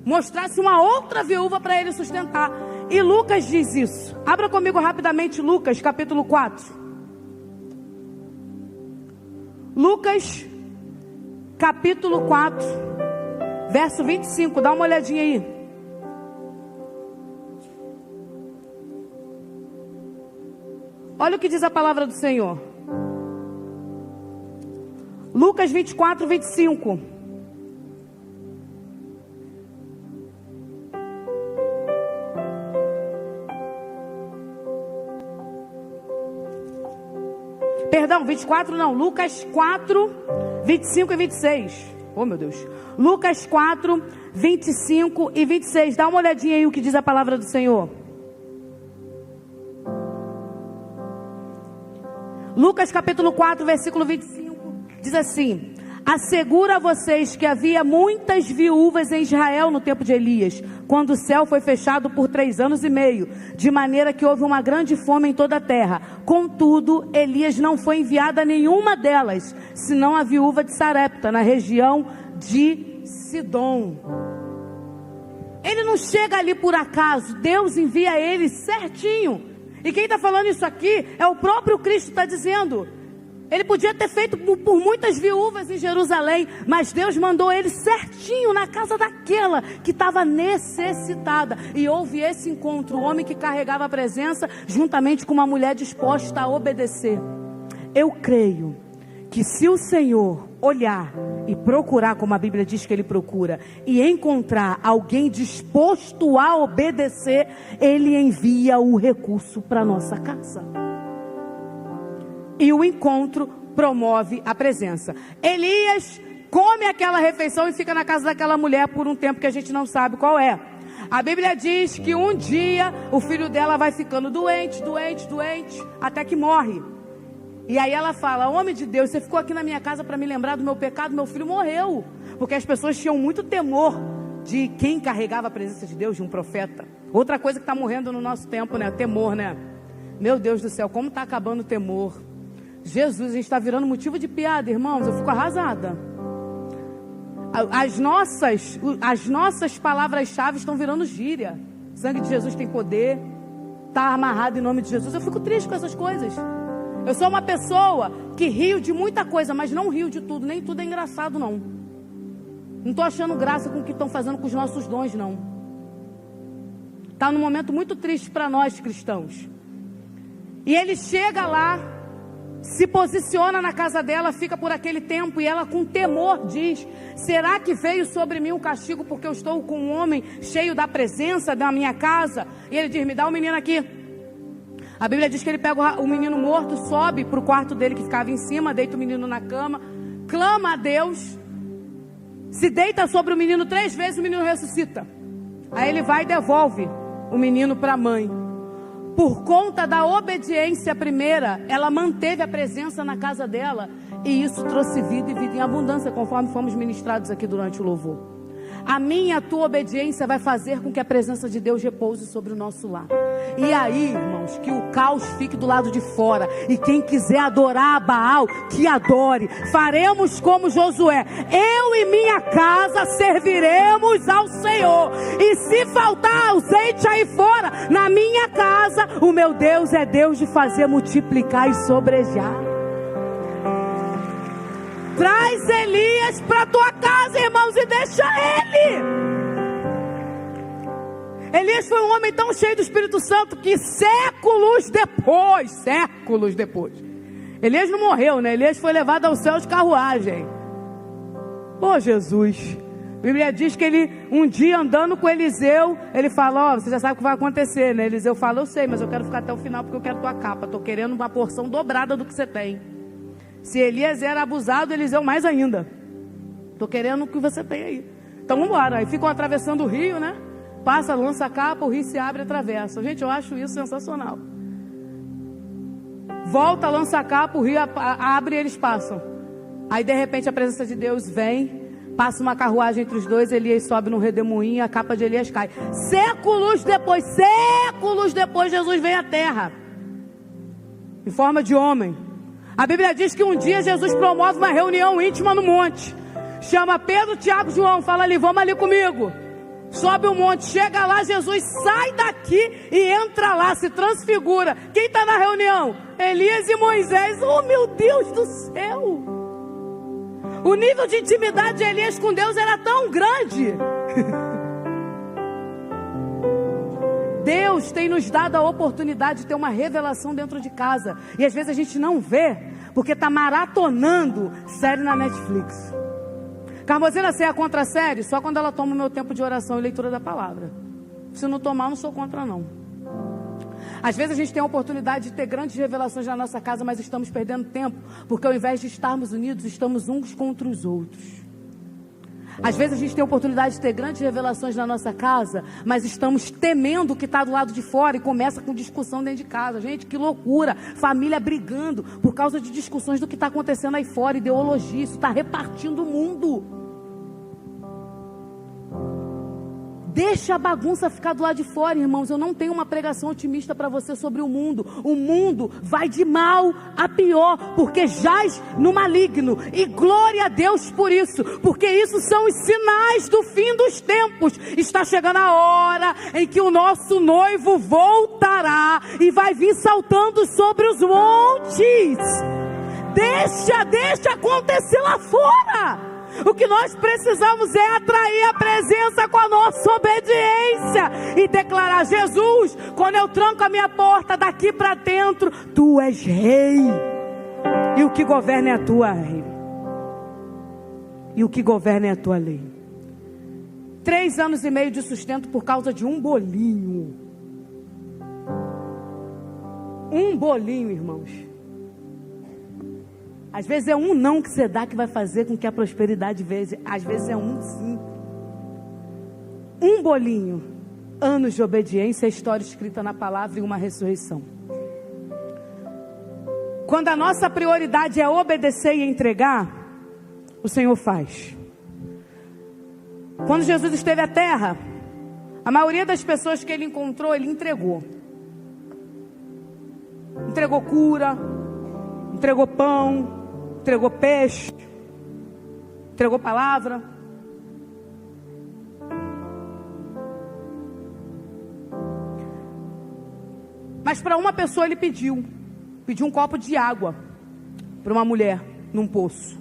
mostrasse uma outra viúva para ele sustentar. E Lucas diz isso. Abra comigo rapidamente Lucas capítulo 4. Lucas capítulo 4 verso 25, dá uma olhadinha aí. Olha o que diz a palavra do Senhor. Lucas 24, 25. Perdão, 24 não, Lucas 4, 25 e 26. Oh meu Deus. Lucas 4, 25 e 26. Dá uma olhadinha aí o que diz a palavra do Senhor. Lucas capítulo 4, versículo 25. Diz assim: asseguro a vocês que havia muitas viúvas em Israel no tempo de Elias, quando o céu foi fechado por 3 anos e meio, de maneira que houve uma grande fome em toda a terra. Contudo, Elias não foi enviado a nenhuma delas, senão a viúva de Sarepta, na região de Sidom. Ele não chega ali por acaso, Deus envia ele certinho. E quem está falando isso aqui é o próprio Cristo, está dizendo. Ele podia ter feito por muitas viúvas em Jerusalém, mas Deus mandou ele certinho na casa daquela que estava necessitada. E houve esse encontro, o homem que carregava a presença, juntamente com uma mulher disposta a obedecer. Eu creio que se o Senhor olhar e procurar, como a Bíblia diz que Ele procura, e encontrar alguém disposto a obedecer, Ele envia o recurso para a nossa casa. E o encontro promove a presença. Elias come aquela refeição e fica na casa daquela mulher por um tempo que a gente não sabe qual é. A Bíblia diz que um dia o filho dela vai ficando doente, até que morre. E aí ela fala: homem de Deus, você ficou aqui na minha casa para me lembrar do meu pecado, meu filho morreu. Porque as pessoas tinham muito temor de quem carregava a presença de Deus, de um profeta. Outra coisa que está morrendo no nosso tempo, né? Temor, né? Meu Deus do céu, como está acabando o temor. Jesus, a gente está virando motivo de piada, irmãos. Eu fico arrasada. As nossas palavras-chave estão virando gíria. O sangue de Jesus tem poder. Está amarrado em nome de Jesus. Eu fico triste com essas coisas. Eu sou uma pessoa que rio de muita coisa, mas não rio de tudo. Nem tudo é engraçado, não. Não estou achando graça com o que estão fazendo com os nossos dons, não. Está num momento muito triste para nós cristãos. E ele chega lá, se posiciona na casa dela, fica por aquele tempo, e ela com temor diz: será que veio sobre mim um castigo porque eu estou com um homem cheio da presença da minha casa? E ele diz: me dá o menino aqui. A Bíblia diz que ele pega o menino morto, sobe para o quarto dele que ficava em cima, deita o menino na cama, clama a Deus, se deita sobre o menino 3 vezes, o menino ressuscita. Aí ele vai e devolve o menino para a mãe. Por conta da obediência primeira, ela manteve a presença na casa dela. E isso trouxe vida e vida em abundância, conforme fomos ministrados aqui durante o louvor. A minha e a tua obediência vai fazer com que a presença de Deus repouse sobre o nosso lar. E aí, irmãos, que o caos fique do lado de fora. E quem quiser adorar a Baal, que adore. Faremos como Josué. Eu e minha casa serviremos ao Senhor. E se faltar azeite aí fora, na minha casa, o meu Deus é Deus de fazer multiplicar e sobrejar. Traz Elias para a tua casa, irmãos, e deixa ele. Elias foi um homem tão cheio do Espírito Santo que séculos depois, Elias não morreu, né? Elias foi levado ao céu de carruagem. Pô, Jesus. A Bíblia diz que ele, um dia andando com Eliseu, ele fala, você já sabe o que vai acontecer, né? Eliseu fala, eu sei, mas eu quero ficar até o final porque eu quero tua capa. Estou querendo uma porção dobrada do que você tem. Se Elias era abusado, Eliseu mais ainda. Estou querendo o que você tem aí. Então vamos embora. Aí ficam atravessando o rio, né? Passa, lança a capa, o rio se abre e atravessa. Gente, eu acho isso sensacional. Volta, lança a capa, o rio abre e eles passam. Aí de repente a presença de Deus vem, passa uma carruagem entre os dois, Elias sobe no redemoinho, a capa de Elias cai. Séculos depois, Jesus vem à terra, em forma de homem. A Bíblia diz que um dia Jesus promove uma reunião íntima no monte. Chama Pedro, Tiago, João, fala ali, vamos ali comigo. Sobe o monte, chega lá, Jesus sai daqui e entra lá, se transfigura. Quem está na reunião? Elias e Moisés. Oh, meu Deus do céu! O nível de intimidade de Elias com Deus era tão grande. Deus tem nos dado a oportunidade de ter uma revelação dentro de casa. E às vezes a gente não vê, porque está maratonando série na Netflix. Carmozina ceia contra a série só quando ela toma o meu tempo de oração e leitura da palavra. Se não tomar, eu não sou contra não. Às vezes a gente tem a oportunidade de ter grandes revelações na nossa casa, mas estamos perdendo tempo, porque ao invés de estarmos unidos, estamos uns contra os outros. Às vezes a gente tem a oportunidade de ter grandes revelações na nossa casa, mas estamos temendo o que está do lado de fora e começa com discussão dentro de casa. Gente, que loucura! Família brigando por causa de discussões do que está acontecendo aí fora, ideologia, isso está repartindo o mundo. Deixa a bagunça ficar do lado de fora, irmãos. Eu não tenho uma pregação otimista para você sobre o mundo. O mundo vai de mal a pior, porque jaz no maligno. E glória a Deus por isso, porque isso são os sinais do fim dos tempos. Está chegando a hora em que o nosso noivo voltará e vai vir saltando sobre os montes. Deixa acontecer lá fora. O que nós precisamos é atrair a presença com a nossa obediência e declarar: Jesus, quando eu tranco a minha porta daqui para dentro, tu és rei, e o que governa é a tua lei, e o que governa é a tua lei. 3 anos e meio de sustento por causa de um bolinho. Um bolinho, irmãos. Às vezes é um não que você dá que vai fazer com que a prosperidade veja. Às vezes é um sim. Um bolinho. Anos de obediência, a história escrita na palavra e uma ressurreição. Quando a nossa prioridade é obedecer e entregar, o Senhor faz. Quando Jesus esteve à terra, a maioria das pessoas que ele encontrou, ele entregou. Entregou cura, entregou pão, entregou peixe, entregou palavra. Mas para uma pessoa ele pediu um copo de água para uma mulher num poço.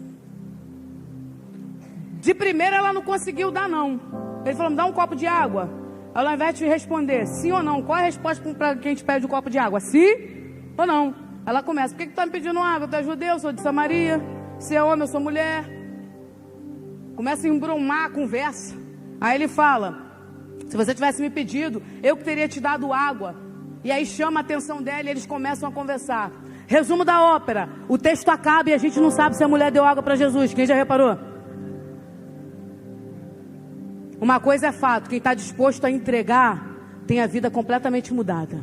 De primeira ela não conseguiu dar não. Ele falou: me dá um copo de água. Ela, ao invés de responder sim ou não, qual é a resposta para quem te pede o copo de água? Sim ou não? Ela começa: por que tu está me pedindo água? Tu é judeu, eu sou de Samaria. Se é homem, eu sou mulher. Começa a embromar a conversa. Aí ele fala: se você tivesse me pedido, eu que teria te dado água. E aí chama a atenção dela e eles começam a conversar. Resumo da ópera: o texto acaba e a gente não sabe se a mulher deu água para Jesus. Quem já reparou? Uma coisa é fato, quem está disposto a entregar tem a vida completamente mudada.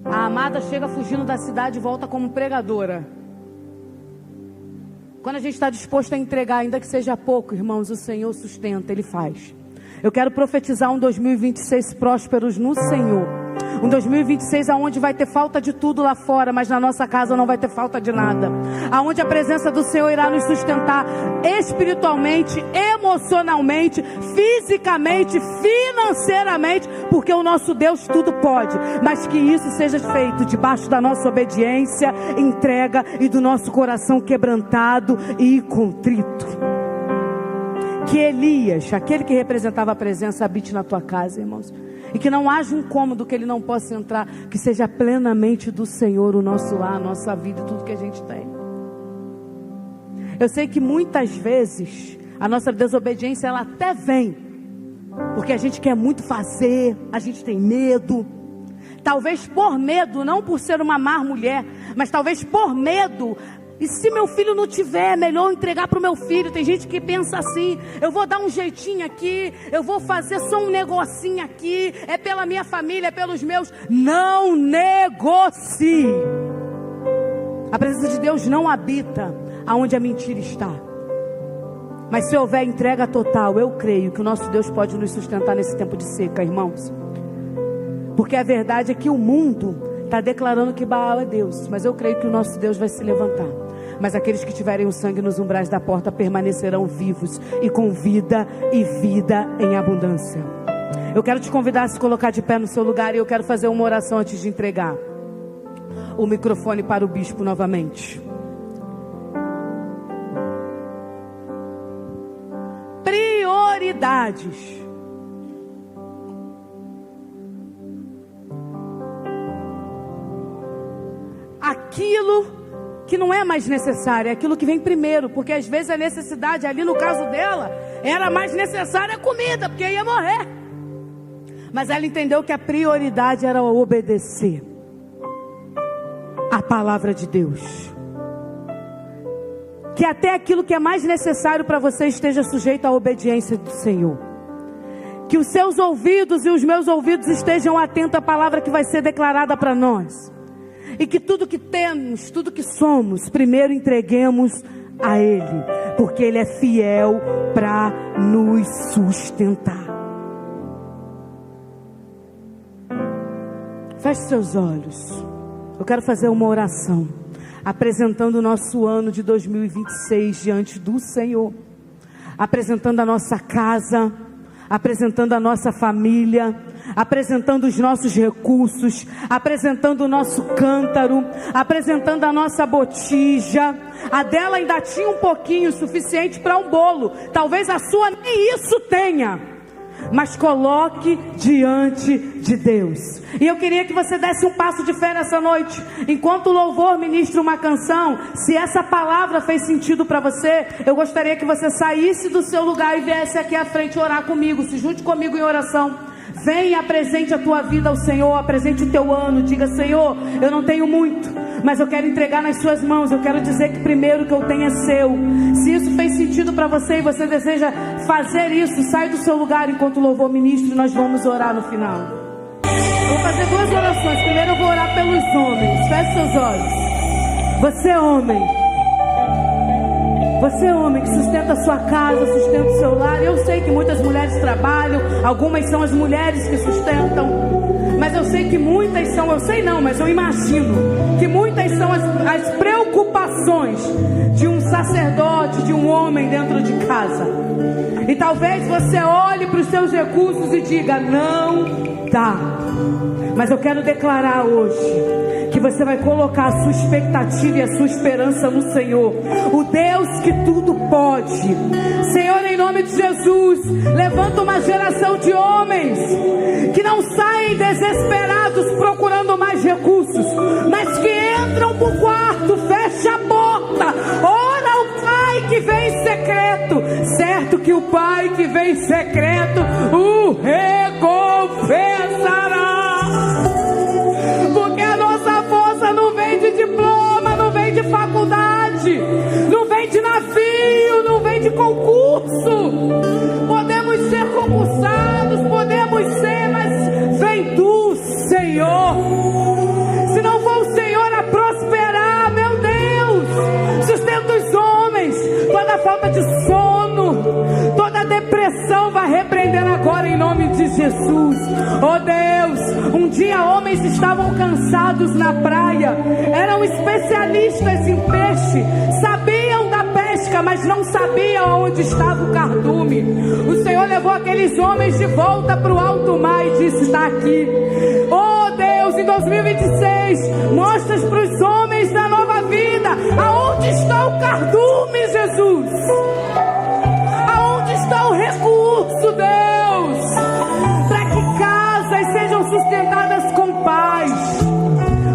A amada chega fugindo da cidade e volta como pregadora. Quando a gente está disposto a entregar, ainda que seja pouco, irmãos, o Senhor sustenta, Ele faz. Eu quero profetizar um 2026 prósperos no Senhor. Um 2026 aonde vai ter falta de tudo lá fora, mas na nossa casa não vai ter falta de nada. Aonde a presença do Senhor irá nos sustentar espiritualmente, emocionalmente, fisicamente, financeiramente, porque o nosso Deus tudo pode. Mas que isso seja feito debaixo da nossa obediência, entrega e do nosso coração quebrantado e contrito. Que Elias, aquele que representava a presença, habite na tua casa, irmãos. E que não haja um cômodo que ele não possa entrar. Que seja plenamente do Senhor o nosso lar, a nossa vida e tudo que a gente tem. Eu sei que muitas vezes a nossa desobediência ela até vem porque a gente quer muito fazer, a gente tem medo. Talvez por medo, não por ser uma má mulher, mas talvez por medo. E se meu filho não tiver, é melhor entregar para o meu filho. Tem gente que pensa assim: eu vou dar um jeitinho aqui, eu vou fazer só um negocinho aqui, é pela minha família, é pelos meus. Não negocie. A presença de Deus não habita aonde a mentira está. Mas se houver entrega total, eu creio que o nosso Deus pode nos sustentar nesse tempo de seca, irmãos. Porque a verdade é que o mundo está declarando que Baal é Deus, mas eu creio que o nosso Deus vai se levantar. Mas aqueles que tiverem o sangue nos umbrais da porta permanecerão vivos e com vida e vida em abundância. Eu quero te convidar a se colocar de pé no seu lugar e eu quero fazer uma oração antes de entregar o microfone para o bispo novamente. Prioridades. Aquilo que não é mais necessário, é aquilo que vem primeiro, porque às vezes a necessidade ali no caso dela era mais necessária a comida, porque ia morrer. Mas ela entendeu que a prioridade era obedecer a palavra de Deus. Que até aquilo que é mais necessário para você esteja sujeito à obediência do Senhor. Que os seus ouvidos e os meus ouvidos estejam atentos à palavra que vai ser declarada para nós. E que tudo que temos, tudo que somos, primeiro entreguemos a Ele. Porque Ele é fiel para nos sustentar. Feche seus olhos. Eu quero fazer uma oração. Apresentando o nosso ano de 2026 diante do Senhor. Apresentando a nossa casa. Apresentando a nossa família. Apresentando os nossos recursos, apresentando o nosso cântaro, apresentando a nossa botija. A dela ainda tinha um pouquinho, suficiente para um bolo. Talvez a sua nem isso tenha. Mas coloque diante de Deus. E eu queria que você desse um passo de fé nessa noite. Enquanto o louvor ministra uma canção, se essa palavra fez sentido para você, eu gostaria que você saísse do seu lugar e viesse aqui à frente orar comigo. Se junte comigo em oração. Venha, apresente a tua vida ao Senhor, apresente o teu ano, diga: Senhor, eu não tenho muito, mas eu quero entregar nas suas mãos, eu quero dizer que primeiro que eu tenho é seu. Se isso fez sentido para você e você deseja fazer isso, sai do seu lugar enquanto o louvor ministra e nós vamos orar no final. Eu vou fazer duas orações. Primeiro eu vou orar pelos homens. Feche seus olhos. Você é homem. Você é homem que sustenta a sua casa, sustenta o seu lar. Eu sei que muitas mulheres trabalham, algumas são as mulheres que sustentam. Mas eu sei que muitas são, eu sei não, mas eu imagino que muitas são as preocupações de um sacerdote, de um homem dentro de casa. E talvez você olhe para os seus recursos e diga: não dá. Mas eu quero declarar hoje que você vai colocar a sua expectativa e a sua esperança no Senhor, o Deus que tudo pode. Senhor, em nome de Jesus, levanta uma geração de homens que não saem desesperados procurando mais recursos, mas que entram para o quarto, fecha a porta, ora ao Pai que vem em secreto, certo que o Pai que vem em secreto o recompensará. Porque a nossa força não vem de diploma, não vem de faculdade, não vem de navio, não vem de concurso. Podemos ser Se não for o Senhor a prosperar, meu Deus, sustenta os homens. Toda falta de sono, toda depressão vai repreender agora em nome de Jesus. Oh Deus, um dia homens estavam cansados na praia, eram especialistas em peixe, sabiam da pesca, mas não sabiam onde estava o cardume. O Senhor levou aqueles homens de volta para o alto mar e disse: está aqui. Oh Deus, em 2026, mostra para os homens da Nova Vida aonde está o cardume, Jesus. Aonde está o recurso, Deus, para que casas sejam sustentadas com paz.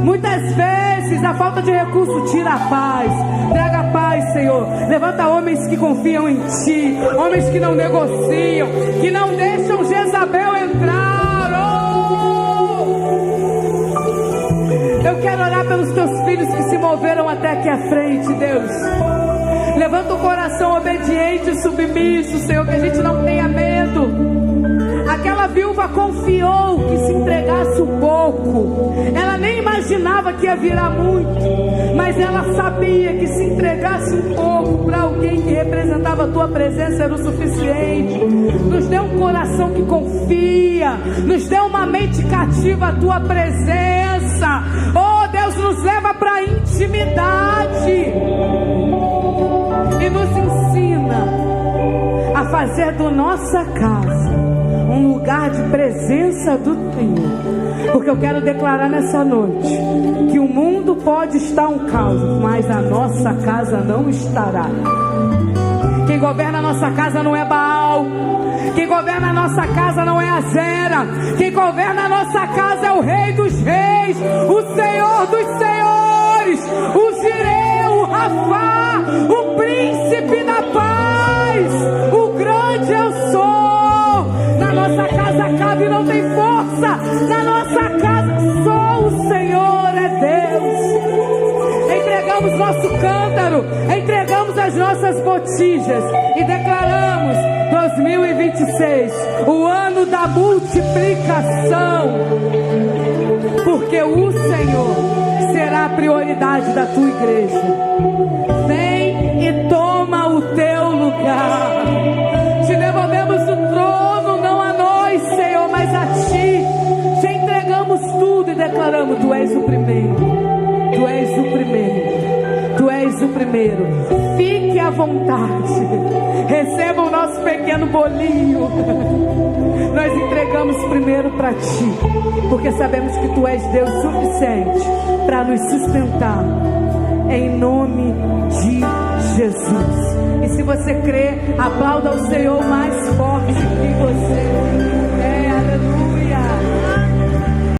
Muitas vezes a falta de recurso tira a paz. Traga paz, Senhor. Levanta homens que confiam em Ti, homens que não negociam, que não deixam Jezabel entrar. Eu quero orar pelos Teus filhos que se moveram até aqui à frente, Deus. Levanta o coração obediente e submisso, Senhor, que a gente não tenha medo. Aquela viúva confiou que se entregasse um pouco. Ela nem imaginava que ia virar muito, mas ela sabia que se entregasse um pouco para alguém que representava a Tua presença era o suficiente. Nos dê um coração que confia, nos dê uma mente cativa à Tua presença. Oh Deus, nos leva para a intimidade e nos ensina a fazer da nossa casa um lugar de presença do Senhor. Porque eu quero declarar nessa noite que o mundo pode estar um caos, mas a nossa casa não estará. Quem governa a nossa casa não é Baal. Quem governa a nossa casa não é Azera. Quem governa a nossa casa é o Rei dos Reis, o Senhor dos Senhores, o Jireh, o Rafá, o Príncipe da Paz, o grande eu sou. Na nossa casa cabe e não tem força. Na nossa casa só o Senhor é Deus. Entregamos nosso cântaro, entregamos as nossas botijas e declaramos 2026, o ano da multiplicação, porque o Senhor será a prioridade da tua igreja. Vem e toma o teu lugar. Te devolvemos o trono, não a nós, Senhor, mas a Ti. Te entregamos tudo e declaramos: Tu és o primeiro, Tu és o primeiro, Tu és o primeiro. Fique à vontade, receba o nosso pequeno bolinho. Nós entregamos primeiro para Ti, porque sabemos que Tu és Deus suficiente para nos sustentar, em nome de Jesus. E se você crê, aplauda o Senhor mais forte que você é.